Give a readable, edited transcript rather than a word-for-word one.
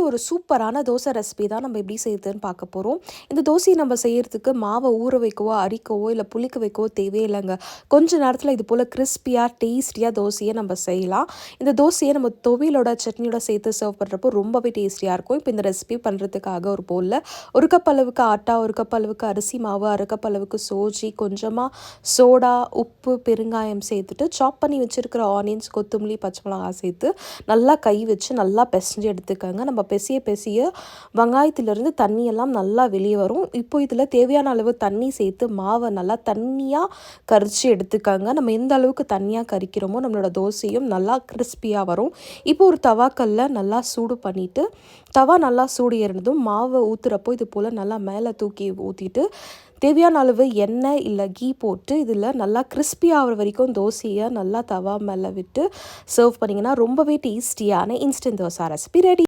ஒரு சூப்பரான தோசை ரெசிபி தான் நம்ம எப்படி செய்யுதுன்னு பார்க்க போகிறோம். இந்த தோசையை நம்ம செய்கிறதுக்கு மாவை ஊற வைக்கவோ அரிக்கவோ இல்லை புளிக்க வைக்கவோ தேவையில்லைங்க. கொஞ்ச நேரத்தில் இது போல் கிறிஸ்பியாக டேஸ்டியாக தோசையை நம்ம செய்யலாம். இந்த தோசையை நம்ம துவையலோட சட்னியோட சேர்த்து சர்வ் பண்ணுறப்போ ரொம்பவே டேஸ்டியாக இருக்கும். இப்போ இந்த ரெசிபி பண்ணுறதுக்காக ஒரு பவுலில் 1 கப் அளவுக்கு ஆட்டா, 1 கப் அளவுக்கு அரிசி மாவு, 1/2 கப் அளவுக்கு சோஜி, கொஞ்சமாக சோடா, உப்பு, பெருங்காயம் சேர்த்துட்டு சாப் பண்ணி வச்சுருக்கிற ஆனியன்ஸ், கொத்தமல்லி, பச்சை மிளகாய் சேர்த்து நல்லா கை வச்சு நல்லா பிசைஞ்சு எடுத்துக்கோங்க. நம்ம பிசைய வெங்காயத்திலிருந்து தண்ணியெல்லாம் நல்லா வெளியே வரும். இப்போ இதில் தேவையான அளவு தண்ணி சேர்த்து மாவை நல்லா தண்ணியாக கரித்து எடுத்துக்கோங்க. நம்ம எந்த அளவுக்கு தண்ணியாக கரிக்கிறோமோ நம்மளோட தோசையும் நல்லா கிறிஸ்பியாக வரும். இப்போ ஒரு தவாக்கல்ல நல்லா சூடு பண்ணிவிட்டு தவா நல்லா சூடு ஏறினதும் மாவை ஊற்றுறப்போ இது போல் நல்லா மேலே தூக்கி ஊற்றிட்டு தேவையான அளவு எண்ணெய் இல்லை கீ போட்டு இதில் நல்லா கிறிஸ்பி ஆகிற வரைக்கும் தோசையை நல்லா தவா மேலே விட்டு சர்வ் பண்ணிங்கன்னா ரொம்பவே டேஸ்டியான இன்ஸ்டன்ட் தோசை ரெசிபி ரெடி.